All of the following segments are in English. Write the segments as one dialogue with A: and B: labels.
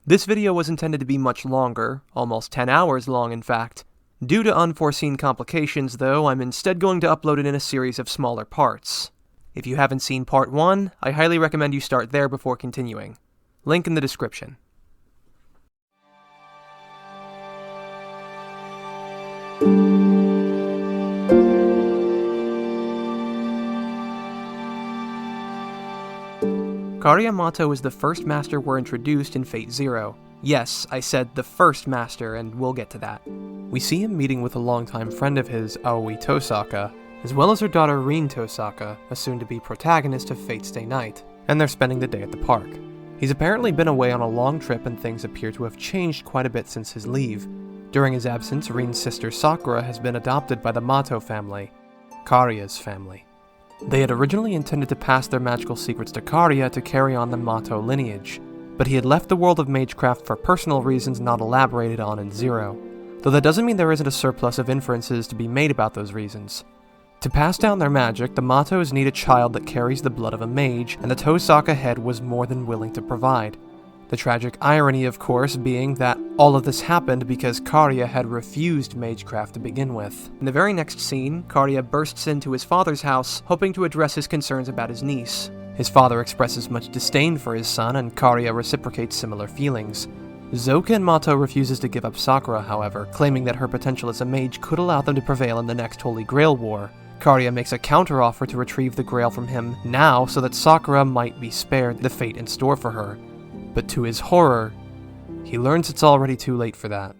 A: This video was intended to be much longer, almost 10 hours long in fact. Due to unforeseen complications though, I'm instead going to upload it in a series of smaller parts. If you haven't seen part 1, I highly recommend you start there before continuing. Link in the description. Karia Matou is the first master we're introduced in Fate Zero. Yes, I said the first master, and we'll get to that. We see him meeting with a longtime friend of his, Aoi Tosaka, as well as her daughter Rin Tosaka, a soon-to-be protagonist of Fate Stay Night, and they're spending the day at the park. He's apparently been away on a long trip and things appear to have changed quite a bit since his leave. During his absence, Rin's sister Sakura has been adopted by the Matou family, Karia's family. They had originally intended to pass their magical secrets to Karia to carry on the Matou lineage, but he had left the world of magecraft for personal reasons not elaborated on in Zero, though that doesn't mean there isn't a surplus of inferences to be made about those reasons. To pass down their magic, the Matous need a child that carries the blood of a mage, and the Tosaka head was more than willing to provide. The tragic irony, of course, being that all of this happened because Karia had refused magecraft to begin with. In the very next scene, Karia bursts into his father's house, hoping to address his concerns about his niece. His father expresses much disdain for his son, and Karia reciprocates similar feelings. Zoka and Matou refuses to give up Sakura, however, claiming that her potential as a mage could allow them to prevail in the next Holy Grail War. Karia makes a counter-offer to retrieve the Grail from him now so that Sakura might be spared the fate in store for her. But to his horror, he learns it's already too late for that.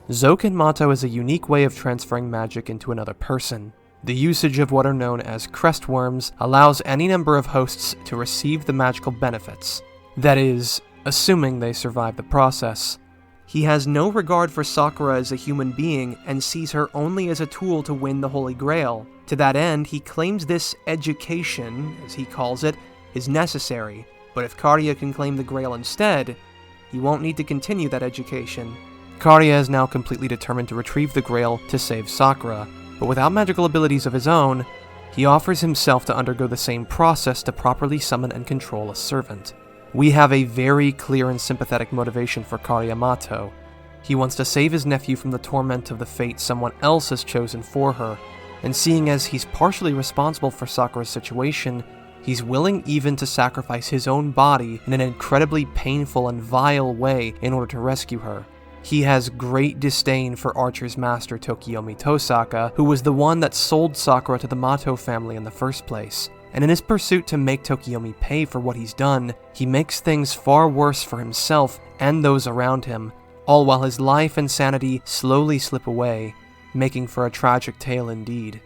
A: Zoken Matou is a unique way of transferring magic into another person. The usage of what are known as crest worms allows any number of hosts to receive the magical benefits. That is, assuming they survive the process. He has no regard for Sakura as a human being and sees her only as a tool to win the Holy Grail. To that end, he claims this education, as he calls it, is necessary, but if Karia can claim the Grail instead, he won't need to continue that education. Karia is now completely determined to retrieve the Grail to save Sakura, but without magical abilities of his own, he offers himself to undergo the same process to properly summon and control a servant. We have a very clear and sympathetic motivation for Karia Matou. He wants to save his nephew from the torment of the fate someone else has chosen for her, and seeing as he's partially responsible for Sakura's situation, he's willing even to sacrifice his own body in an incredibly painful and vile way in order to rescue her. He has great disdain for Archer's master Tokiomi Tosaka, who was the one that sold Sakura to the Matou family in the first place. And in his pursuit to make Tokiomi pay for what he's done, he makes things far worse for himself and those around him, all while his life and sanity slowly slip away, making for a tragic tale indeed.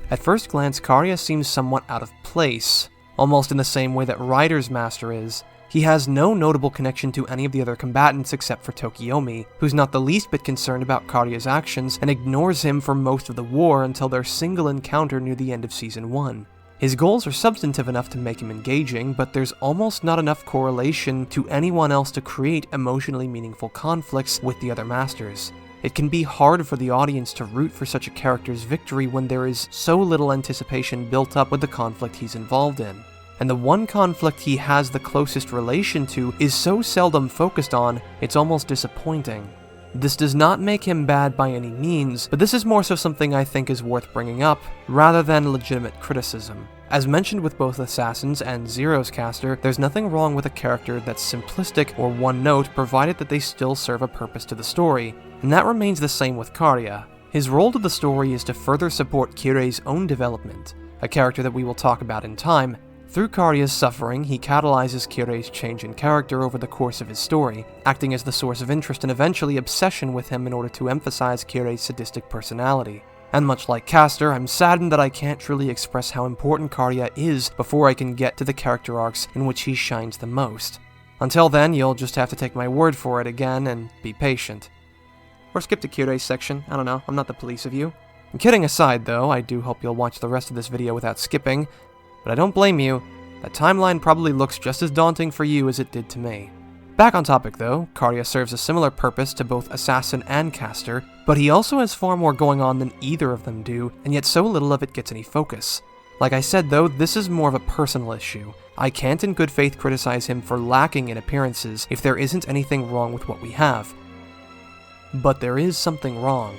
A: At first glance, Karia seems somewhat out of place, almost in the same way that Rider's master is. He has no notable connection to any of the other combatants except for Tokiomi, who's not the least bit concerned about Karia's actions and ignores him for most of the war until their single encounter near the end of Season 1. His goals are substantive enough to make him engaging, but there's almost not enough correlation to anyone else to create emotionally meaningful conflicts with the other masters. It can be hard for the audience to root for such a character's victory when there is so little anticipation built up with the conflict he's involved in. And the one conflict he has the closest relation to is so seldom focused on, it's almost disappointing. This does not make him bad by any means, but this is more so something I think is worth bringing up, rather than legitimate criticism. As mentioned with both Assassins and Zero's caster, there's nothing wrong with a character that's simplistic or one-note provided that they still serve a purpose to the story, and that remains the same with Karia. His role to the story is to further support Kirei's own development, a character that we will talk about in time. Through Karia's suffering, he catalyzes Kirei's change in character over the course of his story, acting as the source of interest and eventually obsession with him in order to emphasize Kirei's sadistic personality. And much like Caster, I'm saddened that I can't truly express how important Karia is before I can get to the character arcs in which he shines the most. Until then, you'll just have to take my word for it again and be patient. Or skip to Kirei's section, I don't know, I'm not the police of you. And kidding aside though, I do hope you'll watch the rest of this video without skipping, but I don't blame you. That timeline probably looks just as daunting for you as it did to me. Back on topic though, Karia serves a similar purpose to both assassin and caster, but he also has far more going on than either of them do, and yet so little of it gets any focus. Like I said though, this is more of a personal issue. I can't in good faith criticize him for lacking in appearances if there isn't anything wrong with what we have. But there is something wrong.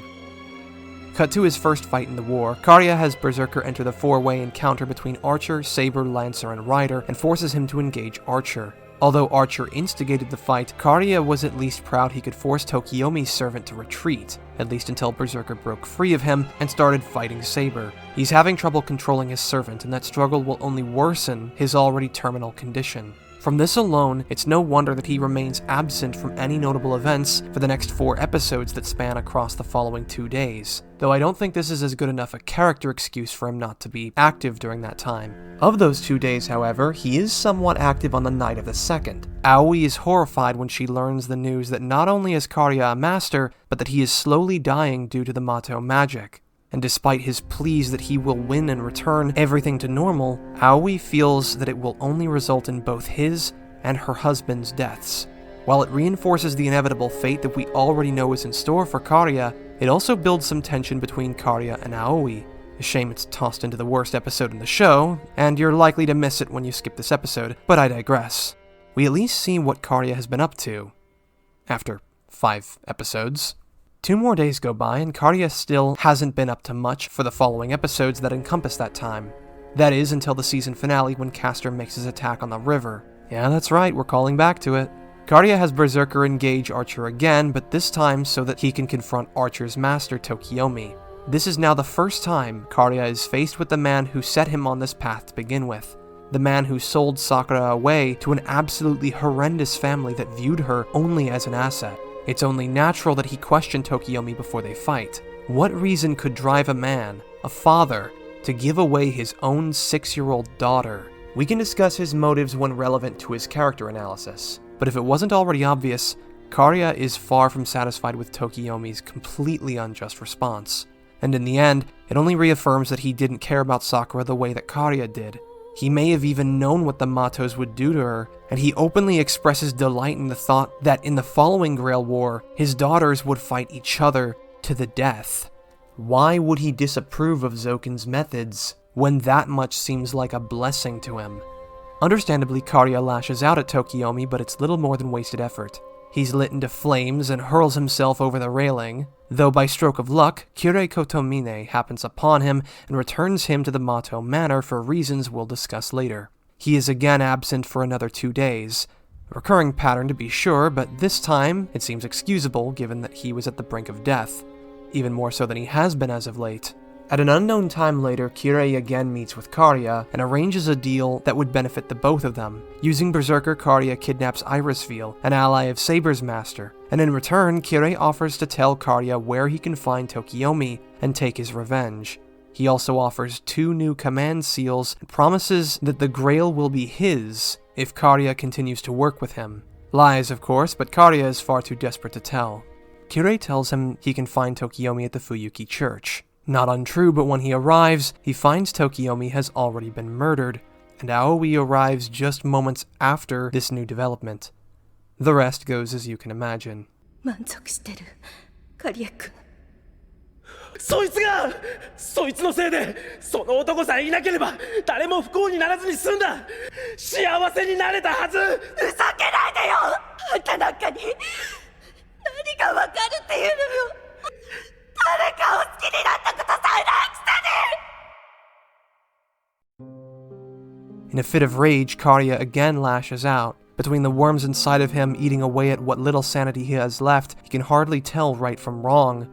A: Cut to his first fight in the war, Karia has Berserker enter the four-way encounter between Archer, Saber, Lancer, and Rider, and forces him to engage Archer. Although Archer instigated the fight, Karia was at least proud he could force Tokiomi's servant to retreat, at least until Berserker broke free of him and started fighting Saber. He's having trouble controlling his servant, and that struggle will only worsen his already terminal condition. From this alone, it's no wonder that he remains absent from any notable events for the next 4 episodes that span across the following 2 days, though I don't think this is as good enough a character excuse for him not to be active during that time. Of those 2 days, however, he is somewhat active on the night of the second. Aoi is horrified when she learns the news that not only is Karia a master, but that he is slowly dying due to the Matou magic. And despite his pleas that he will win and return everything to normal, Aoi feels that it will only result in both his and her husband's deaths. While it reinforces the inevitable fate that we already know is in store for Karia, it also builds some tension between Karia and Aoi. A shame it's tossed into the worst episode in the show, and you're likely to miss it when you skip this episode, but I digress. We at least see what Karia has been up to. After 5 episodes. 2 more days go by, and Karia still hasn't been up to much for the following episodes that encompass that time. That is, until the season finale when Castor makes his attack on the river. Yeah, that's right, we're calling back to it. Karia has Berserker engage Archer again, but this time so that he can confront Archer's master, Tokiomi. This is now the first time Karia is faced with the man who set him on this path to begin with. The man who sold Sakura away to an absolutely horrendous family that viewed her only as an asset. It's only natural that he question Tokiomi before they fight. What reason could drive a man, a father, to give away his own 6-year-old daughter? We can discuss his motives when relevant to his character analysis, but if it wasn't already obvious, Karia is far from satisfied with Tokiomi's completely unjust response. And in the end, it only reaffirms that he didn't care about Sakura the way that Karia did. He may have even known what the Matous would do to her, and he openly expresses delight in the thought that in the following Grail War, his daughters would fight each other to the death. Why would he disapprove of Zoken's methods when that much seems like a blessing to him? Understandably, Karia lashes out at Tokiomi, but it's little more than wasted effort. He's lit into flames and hurls himself over the railing, though by stroke of luck, Kirei Kotomine happens upon him and returns him to the Matou Manor for reasons we'll discuss later. He is again absent for another 2 days. A recurring pattern to be sure, but this time it seems excusable given that he was at the brink of death, even more so than he has been as of late. At an unknown time later, Kirei again meets with Karia and arranges a deal that would benefit the both of them. Using Berserker, Karia kidnaps Irisveal, an ally of Saber's master, and in return, Kirei offers to tell Karia where he can find Tokiomi and take his revenge. He also offers 2 new command seals and promises that the Grail will be his if Karia continues to work with him. Lies, of course, but Karia is far too desperate to tell. Kirei tells him he can find Tokiomi at the Fuyuki Church. Not untrue, but when he arrives, he finds Tokiomi has already been murdered, and Aoi arrives just moments after this new development. The rest goes as you can imagine.
B: そいつのせいでその男さえいなければ誰も不幸にならずに済んだ幸せになれたはずふざけないでよあんたなんかに何がわかるっていうのよ誰かを好きになったことさえないくせに
A: In a fit of rage, Karia again lashes out. Between the worms inside of him eating away at what little sanity he has left, he can hardly tell right from wrong,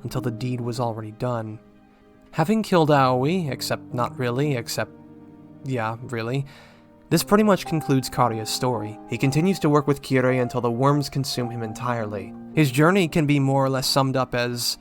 A: until the deed was already done. Having killed Aoi, except not really, except... yeah, really, this pretty much concludes Karia's story. He continues to work with Kirei until the worms consume him entirely. His journey can be more or less summed up as...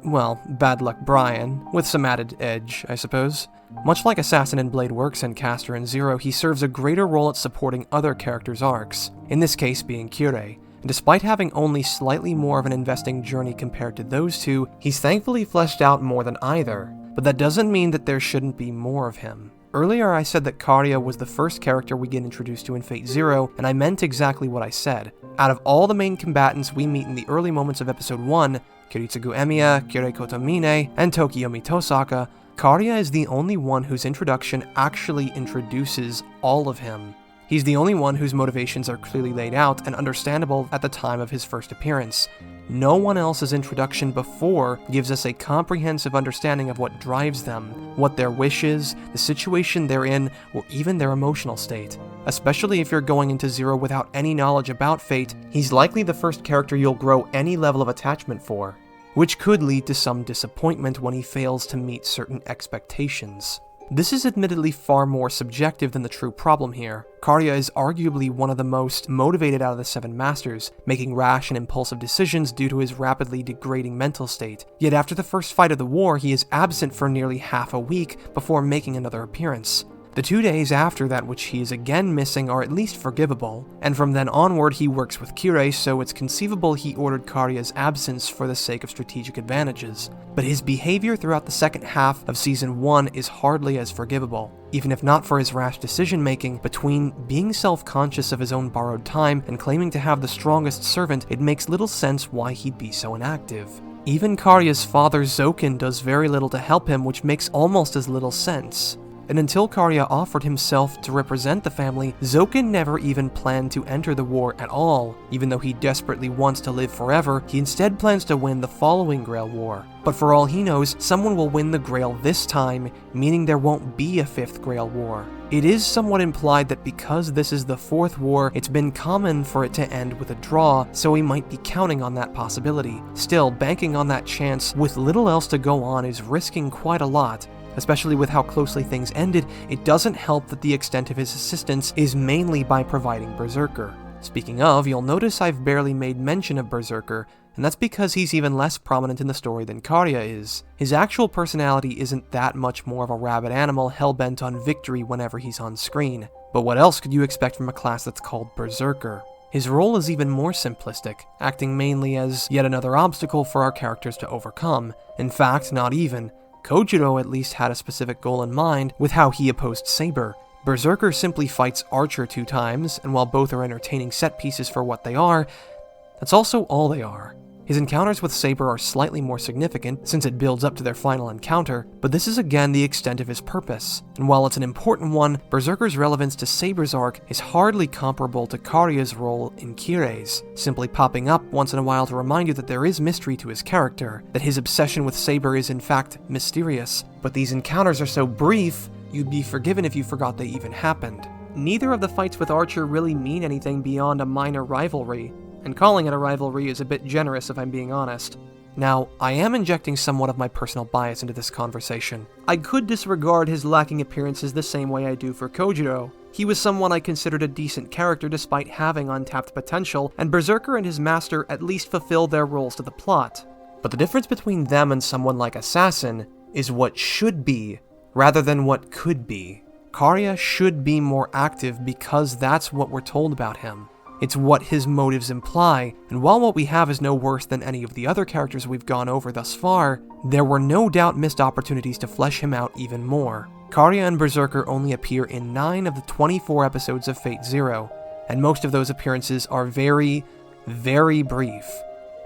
A: well, bad luck Brian, with some added edge, I suppose. Much like Assassin in Blade Works and Caster in Zero, he serves a greater role at supporting other characters' arcs, in this case being Kirei. And despite having only slightly more of an investing journey compared to those two, he's thankfully fleshed out more than either, but that doesn't mean that there shouldn't be more of him. Earlier I said that Karia was the first character we get introduced to in Fate Zero, and I meant exactly what I said. Out of all the main combatants we meet in the early moments of Episode 1, Kiritsugu Emiya, Kirei Kotomine, and Tokiyomi Tosaka, Karia is the only one whose introduction actually introduces all of him. He's the only one whose motivations are clearly laid out and understandable at the time of his first appearance. No one else's introduction before gives us a comprehensive understanding of what drives them, what their wish is, the situation they're in, or even their emotional state. Especially if you're going into Zero without any knowledge about Fate, he's likely the first character you'll grow any level of attachment for, which could lead to some disappointment when he fails to meet certain expectations. This is admittedly far more subjective than the true problem here. Karia is arguably one of the most motivated out of the 7 Masters, making rash and impulsive decisions due to his rapidly degrading mental state. Yet after the first fight of the war, he is absent for nearly half a week before making another appearance. The 2 days after that which he is again missing are at least forgivable, and from then onward he works with Kirei, so it's conceivable he ordered Karia's absence for the sake of strategic advantages. But his behavior throughout the second half of Season 1 is hardly as forgivable, even if not for his rash decision-making. Between being self-conscious of his own borrowed time and claiming to have the strongest servant, it makes little sense why he'd be so inactive. Even Karia's father Zoken does very little to help him, which makes almost as little sense. And until Karia offered himself to represent the family, Zoken never even planned to enter the war at all. Even though he desperately wants to live forever, he instead plans to win the following Grail War. But for all he knows, someone will win the Grail this time, meaning there won't be a 5th Grail War. It is somewhat implied that because this is the 4th war, it's been common for it to end with a draw, so he might be counting on that possibility. Still, banking on that chance with little else to go on is risking quite a lot. Especially with how closely things ended, it doesn't help that the extent of his assistance is mainly by providing Berserker. Speaking of, you'll notice I've barely made mention of Berserker, and that's because he's even less prominent in the story than Karia is. His actual personality isn't that much more of a rabid animal hell-bent on victory whenever he's on screen. But what else could you expect from a class that's called Berserker? His role is even more simplistic, acting mainly as yet another obstacle for our characters to overcome. In fact, not even. Kojiro at least had a specific goal in mind with how he opposed Saber. Berserker simply fights Archer 2 times, and while both are entertaining set pieces for what they are, that's also all they are. His encounters with Saber are slightly more significant, since it builds up to their final encounter, but this is again the extent of his purpose. And while it's an important one, Berserker's relevance to Saber's arc is hardly comparable to Karia's role in Kirei's, simply popping up once in a while to remind you that there is mystery to his character, that his obsession with Saber is in fact mysterious. But these encounters are so brief, you'd be forgiven if you forgot they even happened. Neither of the fights with Archer really mean anything beyond a minor rivalry, and calling it a rivalry is a bit generous if I'm being honest. Now, I am injecting somewhat of my personal bias into this conversation. I could disregard his lacking appearances the same way I do for Kojiro. He was someone I considered a decent character despite having untapped potential, and Berserker and his master at least fulfill their roles to the plot. But the difference between them and someone like Assassin is what should be, rather than what could be. Karia should be more active because that's what we're told about him. It's what his motives imply, and while what we have is no worse than any of the other characters we've gone over thus far, there were no doubt missed opportunities to flesh him out even more. Karia and Berserker only appear in 9 of the 24 episodes of Fate Zero, and most of those appearances are very, very brief.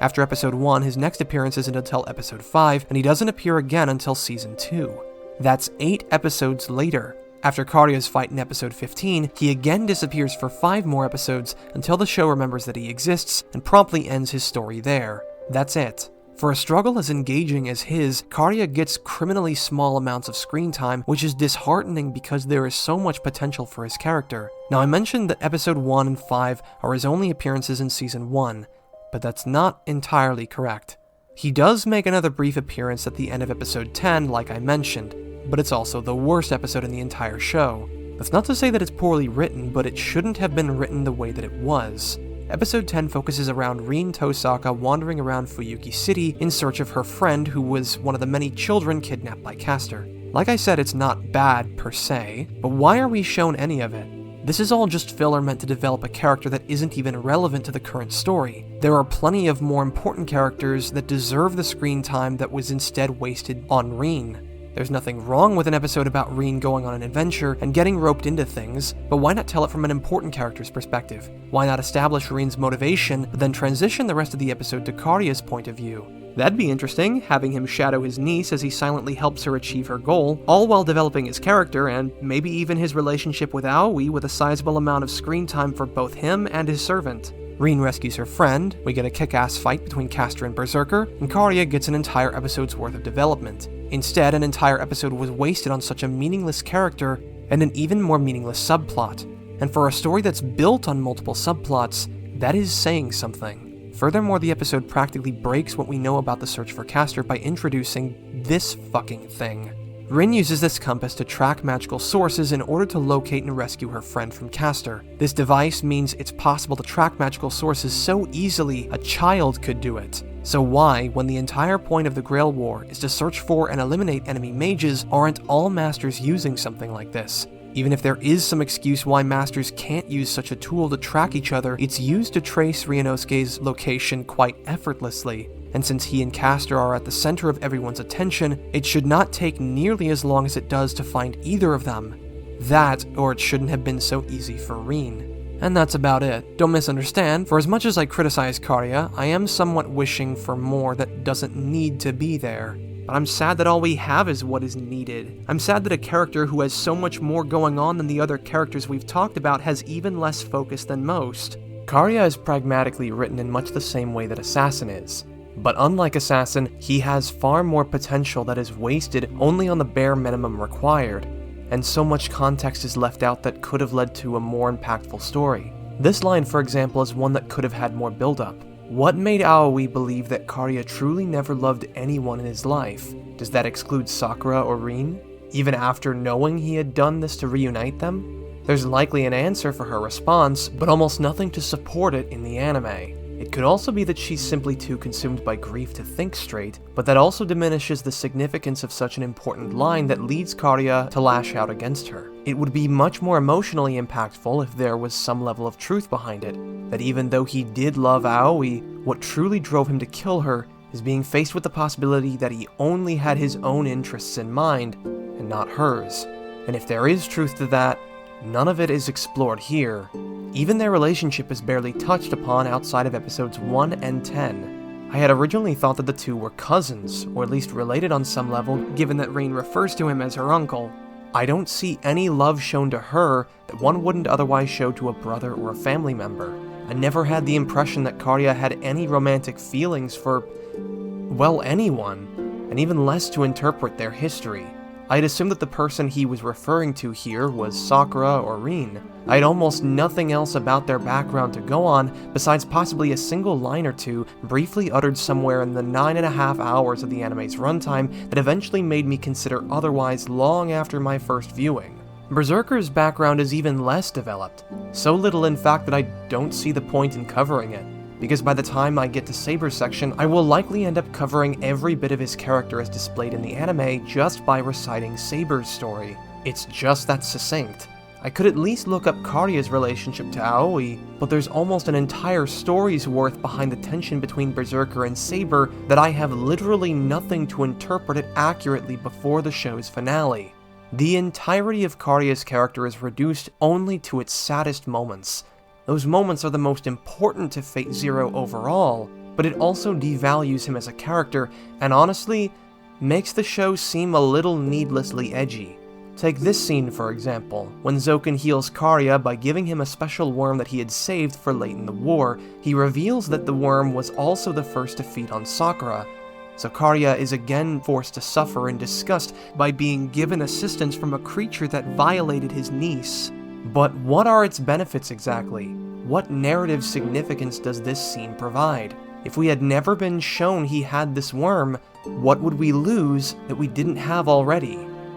A: After episode 1, his next appearance isn't until episode 5, and he doesn't appear again until season 2. That's 8 episodes later. After Karia's fight in episode 15, he again disappears for 5 more episodes until the show remembers that he exists and promptly ends his story there. That's it. For a struggle as engaging as his, Karia gets criminally small amounts of screen time, which is disheartening because there is so much potential for his character. Now, I mentioned that episode 1 and 5 are his only appearances in season 1, but that's not entirely correct. He does make another brief appearance at the end of episode 10, like I mentioned, but it's also the worst episode in the entire show. That's not to say that it's poorly written, but it shouldn't have been written the way that it was. Episode 10 focuses around Rin Tosaka wandering around Fuyuki City in search of her friend who was one of the many children kidnapped by Castor. Like I said, it's not bad per se, but why are we shown any of it? This is all just filler meant to develop a character that isn't even relevant to the current story. There are plenty of more important characters that deserve the screen time that was instead wasted on Rin. There's nothing wrong with an episode about Rin going on an adventure and getting roped into things, but why not tell it from an important character's perspective? Why not establish Rin's motivation, but then transition the rest of the episode to Karia's point of view? That'd be interesting, having him shadow his niece as he silently helps her achieve her goal, all while developing his character and maybe even his relationship with Aoi with a sizable amount of screen time for both him and his servant. Rin rescues her friend, we get a kick-ass fight between Castor and Berserker, and Karia gets an entire episode's worth of development. Instead, an entire episode was wasted on such a meaningless character and an even more meaningless subplot. And for a story that's built on multiple subplots, that is saying something. Furthermore, the episode practically breaks what we know about the search for Castor by introducing this fucking thing. Rin uses this compass to track magical sources in order to locate and rescue her friend from Castor. This device means it's possible to track magical sources so easily a child could do it. So why, when the entire point of the Grail War is to search for and eliminate enemy mages, aren't all masters using something like this? Even if there is some excuse why masters can't use such a tool to track each other, it's used to trace Ryunosuke's location quite effortlessly. And since he and Castor are at the center of everyone's attention, it should not take nearly as long as it does to find either of them. That, or it shouldn't have been so easy for Rin. And that's about it. Don't misunderstand, for as much as I criticize Karia, I am somewhat wishing for more that doesn't need to be there. But I'm sad that all we have is what is needed. I'm sad that a character who has so much more going on than the other characters we've talked about has even less focus than most. Karia is pragmatically written in much the same way that Assassin is. But unlike Assassin, he has far more potential that is wasted only on the bare minimum required, and so much context is left out that could have led to a more impactful story. This line, for example, is one that could have had more build-up. What made Aoi believe that Karia truly never loved anyone in his life? Does that exclude Sakura or Rin? Even after knowing he had done this to reunite them? There's likely an answer for her response, but almost nothing to support it in the anime. It could also be that she's simply too consumed by grief to think straight, but that also diminishes the significance of such an important line that leads Karia to lash out against her. It would be much more emotionally impactful if there was some level of truth behind it, that even though he did love Aoi, what truly drove him to kill her is being faced with the possibility that he only had his own interests in mind, and not hers. And if there is truth to that, none of it is explored here. Even their relationship is barely touched upon outside of episodes 1 and 10. I had originally thought that the two were cousins, or at least related on some level, given that Rin refers to him as her uncle. I don't see any love shown to her that one wouldn't otherwise show to a brother or a family member. I never had the impression that Karia had any romantic feelings for, well, anyone, and even less to interpret their history. I'd assumed that the person he was referring to here was Sakura or Rin. I had almost nothing else about their background to go on, besides possibly a single line or two briefly uttered somewhere in the 9.5 hours of the anime's runtime that eventually made me consider otherwise long after my first viewing. Berserker's background is even less developed, so little in fact that I don't see the point in covering it. Because by the time I get to Saber's section, I will likely end up covering every bit of his character as displayed in the anime just by reciting Saber's story. It's just that succinct. I could at least look up Karia's relationship to Aoi, but there's almost an entire story's worth behind the tension between Berserker and Saber that I have literally nothing to interpret it accurately before the show's finale. The entirety of Karia's character is reduced only to its saddest moments. Those moments are the most important to Fate Zero overall, but it also devalues him as a character, and honestly, makes the show seem a little needlessly edgy. Take this scene for example. When Zoken heals Karia by giving him a special worm that he had saved for late in the war, he reveals that the worm was also the first to feed on Sakura, so Karia is again forced to suffer in disgust by being given assistance from a creature that violated his niece. But what are its benefits exactly? What narrative significance does this scene provide? If we had never been shown he had this worm, what would we lose that we didn't have already?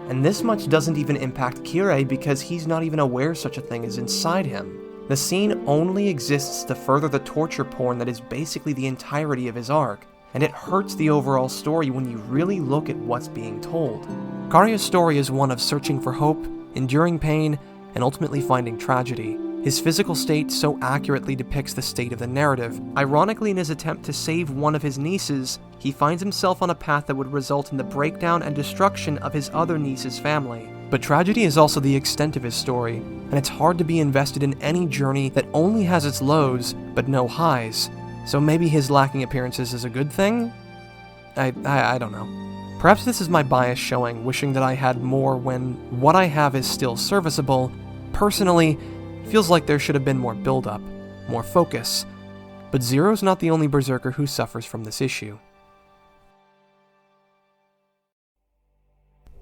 A: And this much doesn't even impact Kirei because he's not even aware such a thing is inside him. The scene only exists to further the torture porn that is basically the entirety of his arc, and it hurts the overall story when you really look at what's being told. Karia's story is one of searching for hope, enduring pain, and ultimately finding tragedy. His physical state so accurately depicts the state of the narrative. Ironically, in his attempt to save one of his nieces, he finds himself on a path that would result in the breakdown and destruction of his other niece's family. But tragedy is also the extent of his story, and it's hard to be invested in any journey that only has its lows, but no highs. So maybe his lacking appearances is a good thing? I don't know. Perhaps this is my bias showing, wishing that I had more when what I have is still serviceable. Personally, it feels like there should have been more build-up, more focus. But Zero's not the only Berserker who suffers from this issue.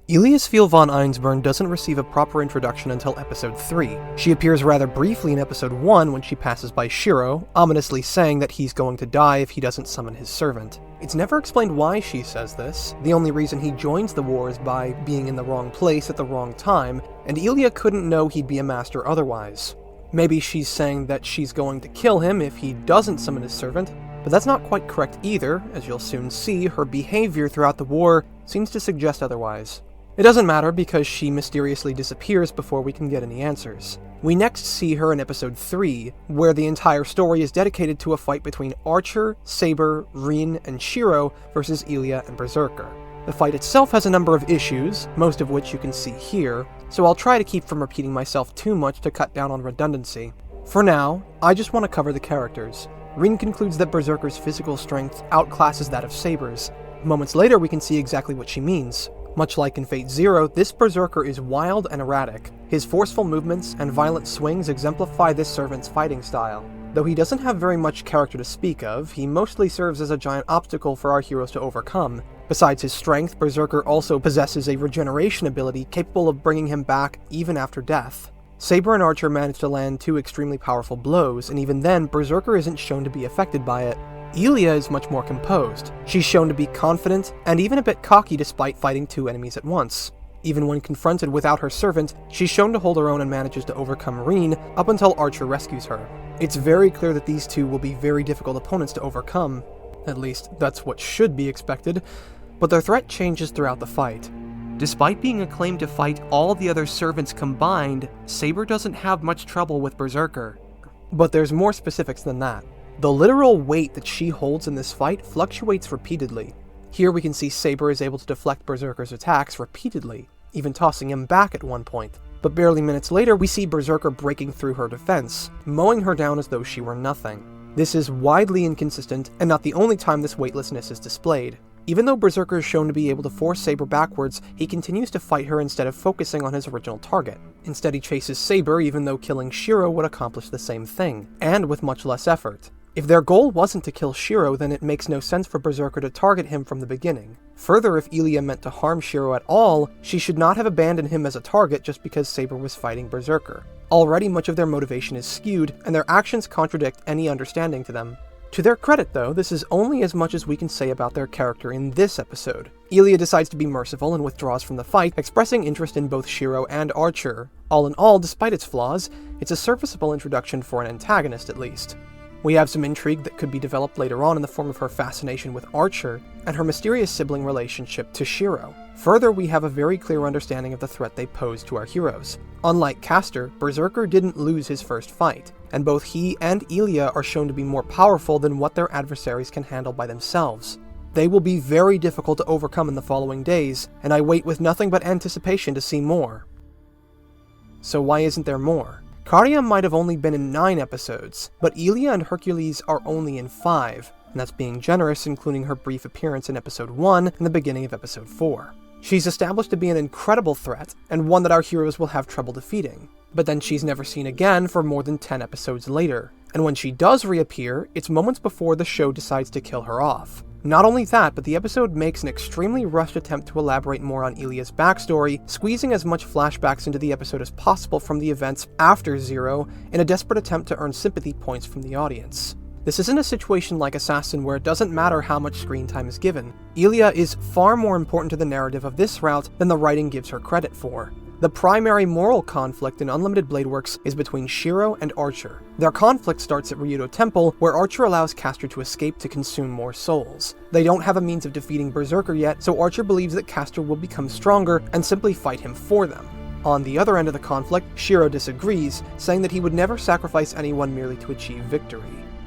A: Illiya Sviel von Einsbern doesn't receive a proper introduction until episode 3. She appears rather briefly in episode 1 when she passes by Shiro, ominously saying that he's going to die if he doesn't summon his servant. It's never explained why she says this. The only reason he joins the war is by being in the wrong place at the wrong time, and Illiya couldn't know he'd be a master otherwise. Maybe she's saying that she's going to kill him if he doesn't summon his servant, but that's not quite correct either. As you'll soon see, her behavior throughout the war seems to suggest otherwise. It doesn't matter because she mysteriously disappears before we can get any answers. We next see her in episode 3, where the entire story is dedicated to a fight between Archer, Saber, Rin, and Shiro versus Illiya and Berserker. The fight itself has a number of issues, most of which you can see here, so I'll try to keep from repeating myself too much to cut down on redundancy. For now, I just want to cover the characters. Rin concludes that Berserker's physical strength outclasses that of Saber's. Moments later we can see exactly what she means. Much like in Fate Zero, this Berserker is wild and erratic. His forceful movements and violent swings exemplify this servant's fighting style. Though he doesn't have very much character to speak of, he mostly serves as a giant obstacle for our heroes to overcome. Besides his strength, Berserker also possesses a regeneration ability capable of bringing him back even after death. Saber and Archer manage to land 2 extremely powerful blows, and even then, Berserker isn't shown to be affected by it. Illiya is much more composed. She's shown to be confident, and even a bit cocky despite fighting 2 enemies at once. Even when confronted without her servant, she's shown to hold her own and manages to overcome Rin up until Archer rescues her. It's very clear that these 2 will be very difficult opponents to overcome. At least, that's what should be expected, but their threat changes throughout the fight. Despite being acclaimed to fight all the other servants combined, Saber doesn't have much trouble with Berserker. But there's more specifics than that. The literal weight that she holds in this fight fluctuates repeatedly. Here we can see Saber is able to deflect Berserker's attacks repeatedly, even tossing him back at one point. But barely minutes later, we see Berserker breaking through her defense, mowing her down as though she were nothing. This is widely inconsistent, and not the only time this weightlessness is displayed. Even though Berserker is shown to be able to force Saber backwards, he continues to fight her instead of focusing on his original target. Instead he chases Saber even though killing Shiro would accomplish the same thing, and with much less effort. If their goal wasn't to kill Shiro, then it makes no sense for Berserker to target him from the beginning. Further, if Illiya meant to harm Shiro at all, she should not have abandoned him as a target just because Saber was fighting Berserker. Already much of their motivation is skewed, and their actions contradict any understanding to them. To their credit though, this is only as much as we can say about their character in this episode. Illiya decides to be merciful and withdraws from the fight, expressing interest in both Shiro and Archer. All in all, despite its flaws, it's a serviceable introduction for an antagonist at least. We have some intrigue that could be developed later on in the form of her fascination with Archer, and her mysterious sibling relationship to Shiro. Further, we have a very clear understanding of the threat they pose to our heroes. Unlike Castor, Berserker didn't lose his first fight, and both he and Illiya are shown to be more powerful than what their adversaries can handle by themselves. They will be very difficult to overcome in the following days, and I wait with nothing but anticipation to see more. So why isn't there more? Karia might have only been in 9 episodes, but Illiya and Hercules are only in 5, and that's being generous, including her brief appearance in episode 1 and the beginning of episode 4. She's established to be an incredible threat, and one that our heroes will have trouble defeating, but then she's never seen again for more than 10 episodes later, and when she does reappear, it's moments before the show decides to kill her off. Not only that, but the episode makes an extremely rushed attempt to elaborate more on Illiya's backstory, squeezing as much flashbacks into the episode as possible from the events after Zero in a desperate attempt to earn sympathy points from the audience. This isn't a situation like Assassin where it doesn't matter how much screen time is given. Illiya is far more important to the narrative of this route than the writing gives her credit for. The primary moral conflict in Unlimited Blade Works is between Shiro and Archer. Their conflict starts at Ryudo Temple, where Archer allows Castor to escape to consume more souls. They don't have a means of defeating Berserker yet, so Archer believes that Castor will become stronger and simply fight him for them. On the other end of the conflict, Shiro disagrees, saying that he would never sacrifice anyone merely to achieve victory,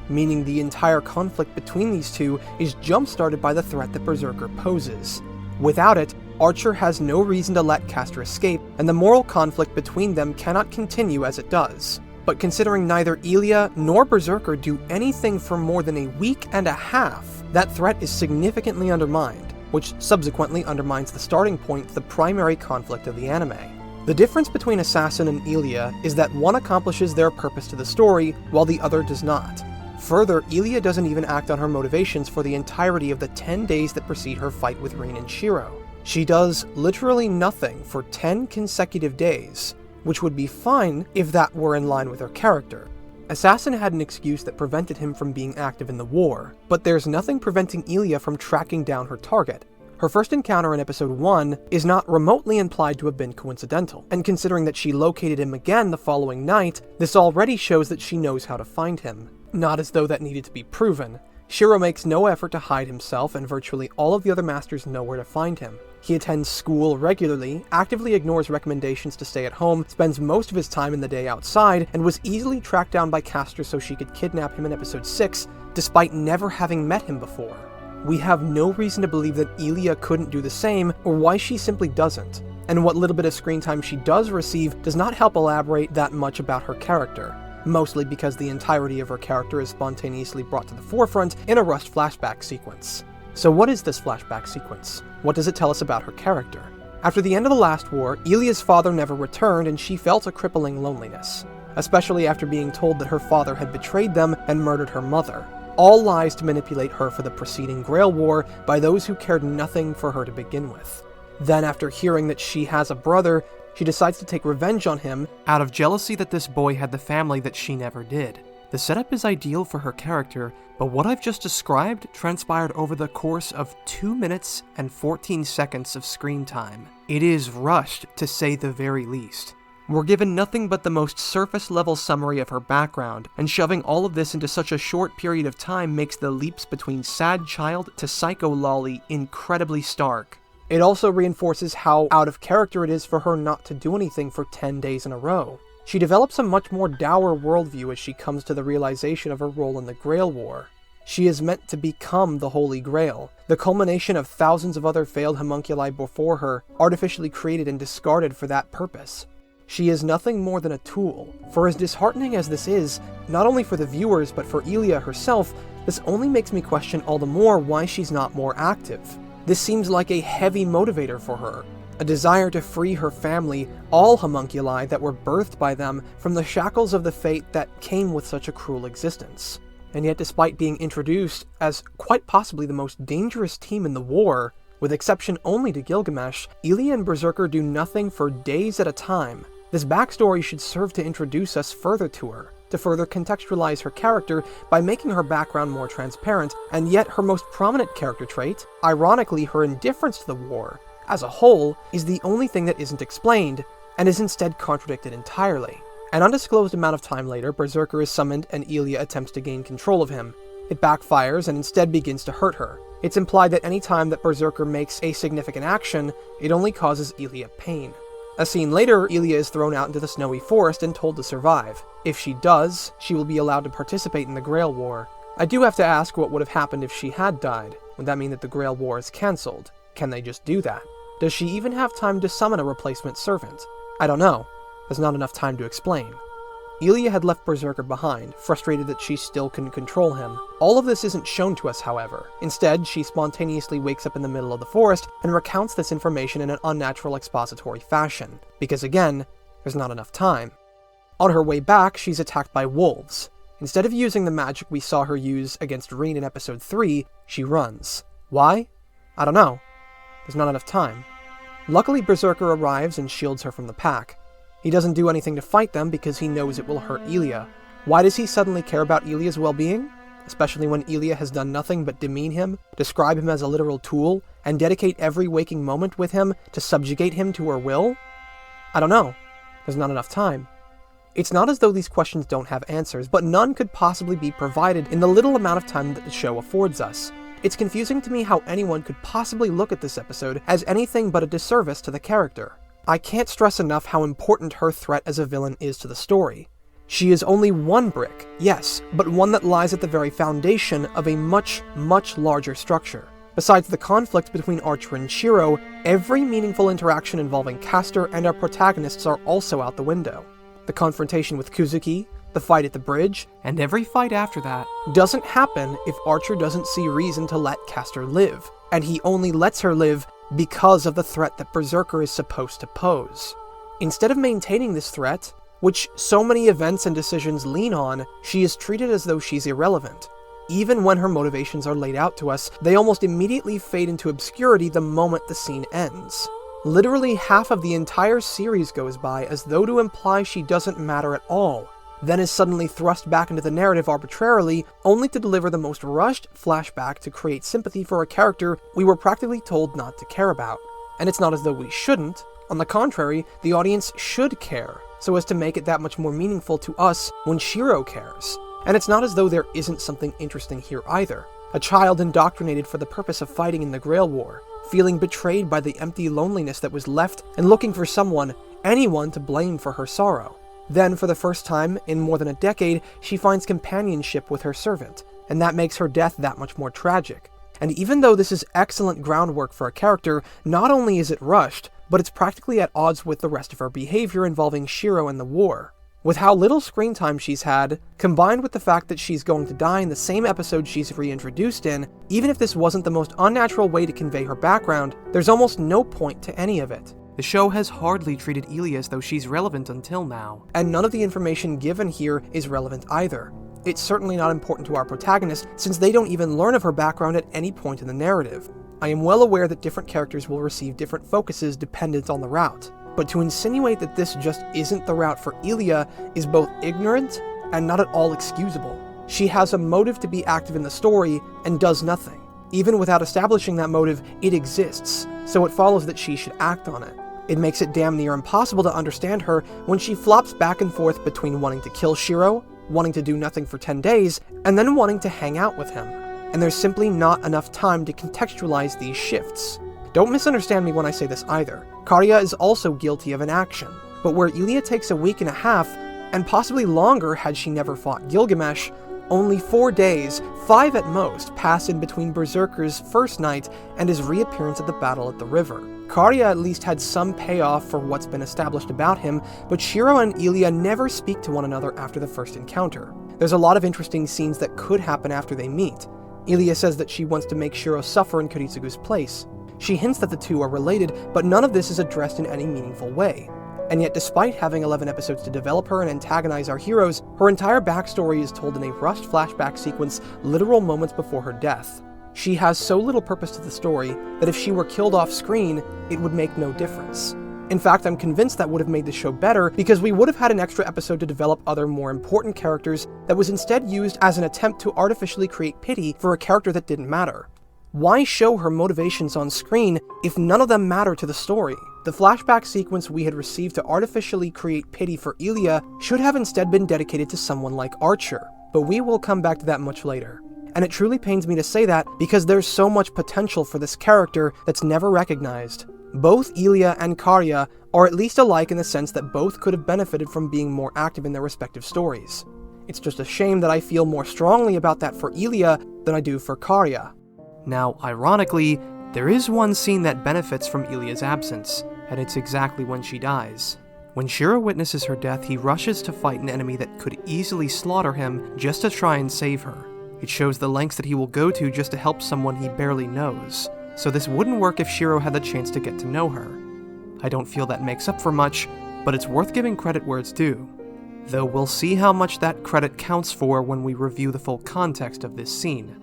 A: meaning the entire conflict between these two is jump-started by the threat that Berserker poses. Without it, Archer has no reason to let Castor escape, and the moral conflict between them cannot continue as it does. But considering neither Illiya nor Berserker do anything for more than a week and a half, that threat is significantly undermined, which subsequently undermines the starting point, the primary conflict of the anime. The difference between Assassin and Illiya is that one accomplishes their purpose to the story, while the other does not. Further, Illiya doesn't even act on her motivations for the entirety of the 10 days that precede her fight with Rin and Shiro. She does literally nothing for 10 consecutive days, which would be fine if that were in line with her character. Assassin had an excuse that prevented him from being active in the war, but there's nothing preventing Illiya from tracking down her target. Her first encounter in episode 1 is not remotely implied to have been coincidental, and considering that she located him again the following night, this already shows that she knows how to find him. Not as though that needed to be proven. Shiro makes no effort to hide himself, and virtually all of the other masters know where to find him. He attends school regularly, actively ignores recommendations to stay at home, spends most of his time in the day outside, and was easily tracked down by Castor so she could kidnap him in episode 6, despite never having met him before. We have no reason to believe that Illiya couldn't do the same, or why she simply doesn't. And what little bit of screen time she does receive does not help elaborate that much about her character, mostly because the entirety of her character is spontaneously brought to the forefront in a rushed flashback sequence. So what is this flashback sequence? What does it tell us about her character? After the end of the last war, Illiya's father never returned and she felt a crippling loneliness, especially after being told that her father had betrayed them and murdered her mother. All lies to manipulate her for the preceding Grail War by those who cared nothing for her to begin with. Then after hearing that she has a brother, she decides to take revenge on him out of jealousy that this boy had the family that she never did. The setup is ideal for her character, but what I've just described transpired over the course of 2 minutes and 14 seconds of screen time. It is rushed, to say the very least. We're given nothing but the most surface-level summary of her background, and shoving all of this into such a short period of time makes the leaps between sad child to psycho lolly incredibly stark. It also reinforces how out of character it is for her not to do anything for 10 days in a row. She develops a much more dour worldview as she comes to the realization of her role in the Grail War. She is meant to become the Holy Grail, the culmination of thousands of other failed homunculi before her, artificially created and discarded for that purpose. She is nothing more than a tool. For as disheartening as this is, not only for the viewers but for Illiya herself, this only makes me question all the more why she's not more active. This seems like a heavy motivator for her, a desire to free her family, all homunculi that were birthed by them, from the shackles of the fate that came with such a cruel existence. And yet despite being introduced as quite possibly the most dangerous team in the war, with exception only to Gilgamesh, Illiya and Berserker do nothing for days at a time. This backstory should serve to introduce us further to her, to further contextualize her character by making her background more transparent, and yet her most prominent character trait, ironically her indifference to the war, as a whole, is the only thing that isn't explained, and is instead contradicted entirely. An undisclosed amount of time later, Berserker is summoned and Illiya attempts to gain control of him. It backfires and instead begins to hurt her. It's implied that any time that Berserker makes a significant action, it only causes Illiya pain. A scene later, Illiya is thrown out into the snowy forest and told to survive. If she does, she will be allowed to participate in the Grail War. I do have to ask what would have happened if she had died. Would that mean that the Grail War is cancelled? Can they just do that? Does she even have time to summon a replacement servant? I don't know. There's not enough time to explain. Illiya had left Berserker behind, frustrated that she still couldn't control him. All of this isn't shown to us, however. Instead, she spontaneously wakes up in the middle of the forest and recounts this information in an unnatural expository fashion, because again, there's not enough time. On her way back, she's attacked by wolves. Instead of using the magic we saw her use against Rin in episode 3, she runs. Why? I don't know. There's not enough time. Luckily, Berserker arrives and shields her from the pack. He doesn't do anything to fight them because he knows it will hurt Illiya. Why does he suddenly care about Illiya's well-being? Especially when Illiya has done nothing but demean him, describe him as a literal tool, and dedicate every waking moment with him to subjugate him to her will? I don't know. There's not enough time. It's not as though these questions don't have answers, but none could possibly be provided in the little amount of time that the show affords us. It's confusing to me how anyone could possibly look at this episode as anything but a disservice to the character. I can't stress enough how important her threat as a villain is to the story. She is only one brick, yes, but one that lies at the very foundation of a much, much larger structure. Besides the conflict between Archer and Shiro, every meaningful interaction involving Castor and our protagonists are also out the window. The confrontation with Kuzuki, the fight at the bridge, and every fight after that doesn't happen if Archer doesn't see reason to let Castor live, and he only lets her live because of the threat that Berserker is supposed to pose. Instead of maintaining this threat, which so many events and decisions lean on, she is treated as though she's irrelevant. Even when her motivations are laid out to us, they almost immediately fade into obscurity the moment the scene ends. Literally half of the entire series goes by as though to imply she doesn't matter at all, then is suddenly thrust back into the narrative arbitrarily, only to deliver the most rushed flashback to create sympathy for a character we were practically told not to care about. And it's not as though we shouldn't. On the contrary, the audience should care, so as to make it that much more meaningful to us when Shiro cares. And it's not as though there isn't something interesting here either. A child indoctrinated for the purpose of fighting in the Grail War, feeling betrayed by the empty loneliness that was left and looking for someone, anyone, to blame for her sorrow. Then, for the first time in more than a decade, she finds companionship with her servant, and that makes her death that much more tragic. And even though this is excellent groundwork for a character, not only is it rushed, but it's practically at odds with the rest of her behavior involving Shiro and the war. With how little screen time she's had, combined with the fact that she's going to die in the same episode she's reintroduced in, even if this wasn't the most unnatural way to convey her background, there's almost no point to any of it. The show has hardly treated Illiya as though she's relevant until now. And none of the information given here is relevant either. It's certainly not important to our protagonist, since they don't even learn of her background at any point in the narrative. I am well aware that different characters will receive different focuses dependent on the route, but to insinuate that this just isn't the route for Illiya is both ignorant and not at all excusable. She has a motive to be active in the story and does nothing. Even without establishing that motive, it exists, so it follows that she should act on it. It makes it damn near impossible to understand her when she flops back and forth between wanting to kill Shiro, wanting to do nothing for 10 days, and then wanting to hang out with him. And there's simply not enough time to contextualize these shifts. Don't misunderstand me when I say this either. Karia is also guilty of inaction, but where Illiya takes a week and a half, and possibly longer had she never fought Gilgamesh, only 4 days, 5 at most, pass in between Berserker's first night and his reappearance at the battle at the river. Karia at least had some payoff for what's been established about him, but Shiro and Illiya never speak to one another after the first encounter. There's a lot of interesting scenes that could happen after they meet. Illiya says that she wants to make Shiro suffer in Koritsugu's place. She hints that the two are related, but none of this is addressed in any meaningful way. And yet, despite having 11 episodes to develop her and antagonize our heroes, her entire backstory is told in a rushed flashback sequence literal moments before her death. She has so little purpose to the story that if she were killed off screen, it would make no difference. In fact, I'm convinced that would have made the show better because we would have had an extra episode to develop other more important characters that was instead used as an attempt to artificially create pity for a character that didn't matter. Why show her motivations on screen if none of them matter to the story? The flashback sequence we had received to artificially create pity for Illiya should have instead been dedicated to someone like Archer, but we will come back to that much later. And it truly pains me to say that because there's so much potential for this character that's never recognized. Both Illiya and Karia are at least alike in the sense that both could have benefited from being more active in their respective stories. It's just a shame that I feel more strongly about that for Illiya than I do for Karia. Now, ironically, there is one scene that benefits from Illiya's absence, and it's exactly when she dies. When Shiro witnesses her death, he rushes to fight an enemy that could easily slaughter him just to try and save her. It shows the lengths that he will go to just to help someone he barely knows, so this wouldn't work if Shiro had the chance to get to know her. I don't feel that makes up for much, but it's worth giving credit where it's due. Though we'll see how much that credit counts for when we review the full context of this scene.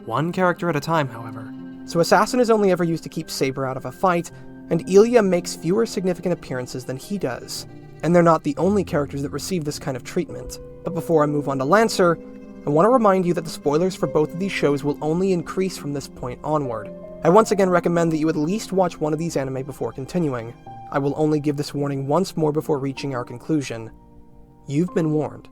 A: One character at a time, however. So Assassin is only ever used to keep Saber out of a fight, and Illiya makes fewer significant appearances than he does. And they're not the only characters that receive this kind of treatment. But before I move on to Lancer, I want to remind you that the spoilers for both of these shows will only increase from this point onward. I once again recommend that you at least watch one of these anime before continuing. I will only give this warning once more before reaching our conclusion. You've been warned.